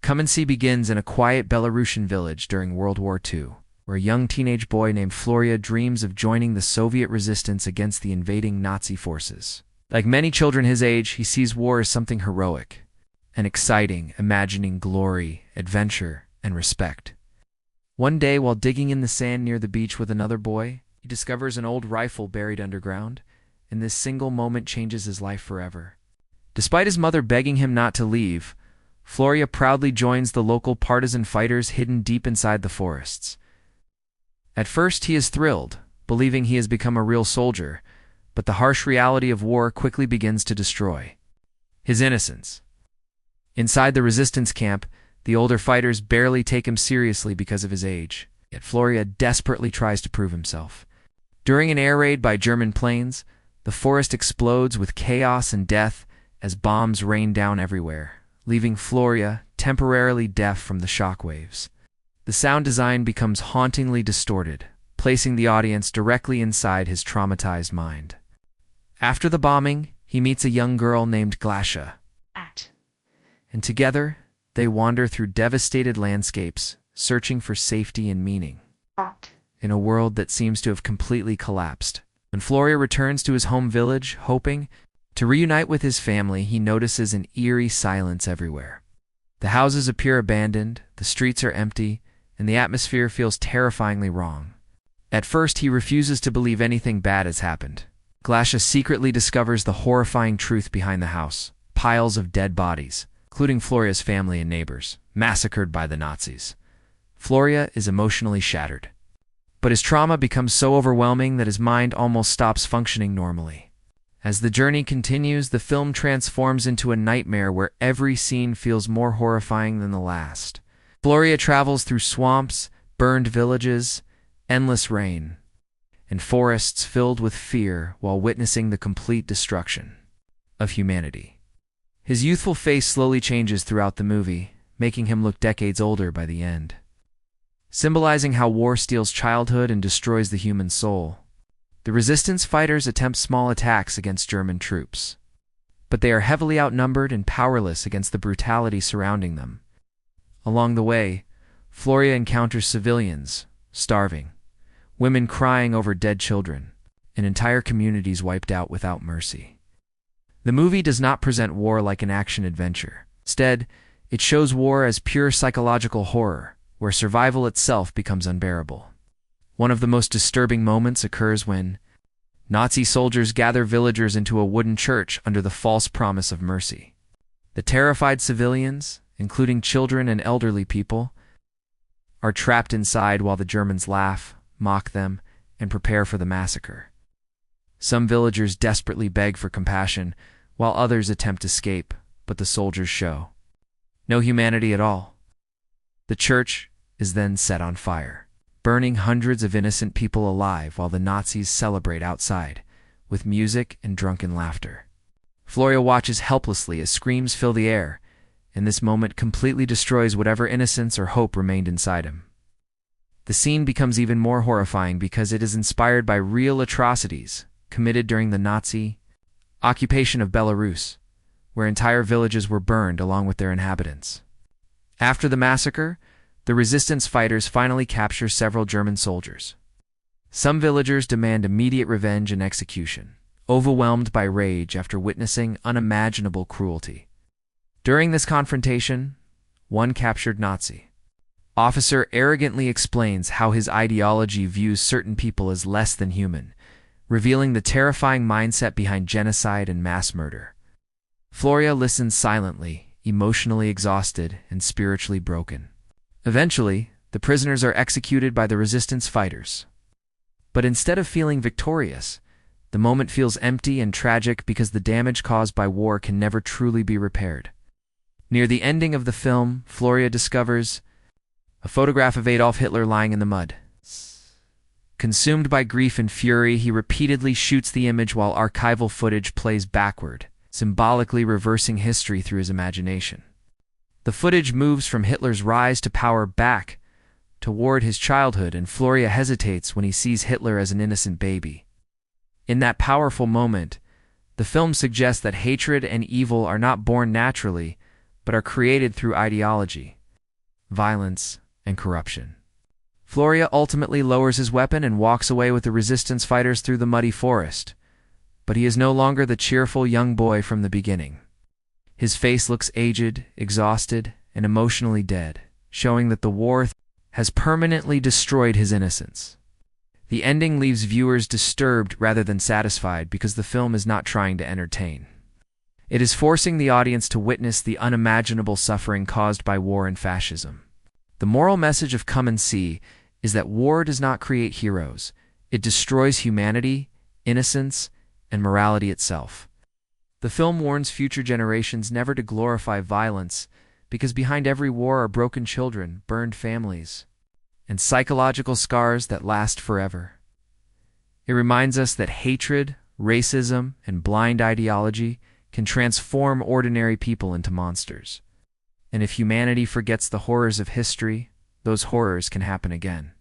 Come and See begins in a quiet Belarusian village during World War II, where a young teenage boy named Florya dreams of joining the Soviet resistance against the invading Nazi forces. Like many children his age, he sees war as something heroic and exciting, imagining glory, adventure, and respect. One day, while digging in the sand near the beach with another boy, he discovers an old rifle buried underground, and this single moment changes his life forever. Despite his mother begging him not to leave, Florya proudly joins the local partisan fighters hidden deep inside the forests. At first, he is thrilled, believing he has become a real soldier, but the harsh reality of war quickly begins to destroy his innocence. Inside the resistance camp, the older fighters barely take him seriously because of his age, yet Florya desperately tries to prove himself. During an air raid by German planes, the forest explodes with chaos and death as bombs rain down everywhere, leaving Florya temporarily deaf from the shockwaves. The sound design becomes hauntingly distorted, placing the audience directly inside his traumatized mind. After the bombing, he meets a young girl named Glasha, and together, they wander through devastated landscapes, searching for safety and meaning in a world that seems to have completely collapsed. When Florya returns to his home village, hoping to reunite with his family, he notices an eerie silence everywhere. The houses appear abandoned, the streets are empty, and the atmosphere feels terrifyingly wrong. At first, he refuses to believe anything bad has happened. Glasha secretly discovers the horrifying truth behind the house: piles of dead bodies, including Florya's family and neighbors, massacred by the Nazis. Florya is emotionally shattered, but his trauma becomes so overwhelming that his mind almost stops functioning normally. As the journey continues, the film transforms into a nightmare where every scene feels more horrifying than the last. Florya travels through swamps, burned villages, endless rain, and forests filled with fear while witnessing the complete destruction of humanity. His youthful face slowly changes throughout the movie, making him look decades older by the end, symbolizing how war steals childhood and destroys the human soul. The resistance fighters attempt small attacks against German troops, but they are heavily outnumbered and powerless against the brutality surrounding them. Along the way, Florya encounters civilians starving, women crying over dead children, and entire communities wiped out without mercy. The movie does not present war like an action-adventure. Instead, it shows war as pure psychological horror, where survival itself becomes unbearable. One of the most disturbing moments occurs when Nazi soldiers gather villagers into a wooden church under the false promise of mercy. The terrified civilians, including children and elderly people, are trapped inside while the Germans laugh, mock them, and prepare for the massacre. Some villagers desperately beg for compassion, while others attempt escape, but the soldiers show no humanity at all. The church is then set on fire, burning hundreds of innocent people alive while the Nazis celebrate outside, with music and drunken laughter. Florya watches helplessly as screams fill the air, and this moment completely destroys whatever innocence or hope remained inside him. The scene becomes even more horrifying because it is inspired by real atrocities committed during the Nazi occupation of Belarus, where entire villages were burned along with their inhabitants. After the massacre, the resistance fighters finally capture several German soldiers. Some villagers demand immediate revenge and execution, overwhelmed by rage after witnessing unimaginable cruelty. During this confrontation, one captured Nazi officer arrogantly explains how his ideology views certain people as less than human, revealing the terrifying mindset behind genocide and mass murder. Florya listens silently, emotionally exhausted and spiritually broken. Eventually, the prisoners are executed by the resistance fighters. But instead of feeling victorious, the moment feels empty and tragic because the damage caused by war can never truly be repaired. Near the ending of the film, Florya discovers a photograph of Adolf Hitler lying in the mud. Consumed by grief and fury, he repeatedly shoots the image while archival footage plays backward, symbolically reversing history through his imagination. The footage moves from Hitler's rise to power back toward his childhood, and Florya hesitates when he sees Hitler as an innocent baby. In that powerful moment, the film suggests that hatred and evil are not born naturally, but are created through ideology, violence, and corruption. Florya ultimately lowers his weapon and walks away with the resistance fighters through the muddy forest, but he is no longer the cheerful young boy from the beginning. His face looks aged, exhausted, and emotionally dead, showing that the war has permanently destroyed his innocence. The ending leaves viewers disturbed rather than satisfied because the film is not trying to entertain. It is forcing the audience to witness the unimaginable suffering caused by war and fascism. The moral message of Come and See is that war does not create heroes. It destroys humanity, innocence, and morality itself. The film warns future generations never to glorify violence because behind every war are broken children, burned families, and psychological scars that last forever. It reminds us that hatred, racism, and blind ideology can transform ordinary people into monsters. And if humanity forgets the horrors of history, those horrors can happen again.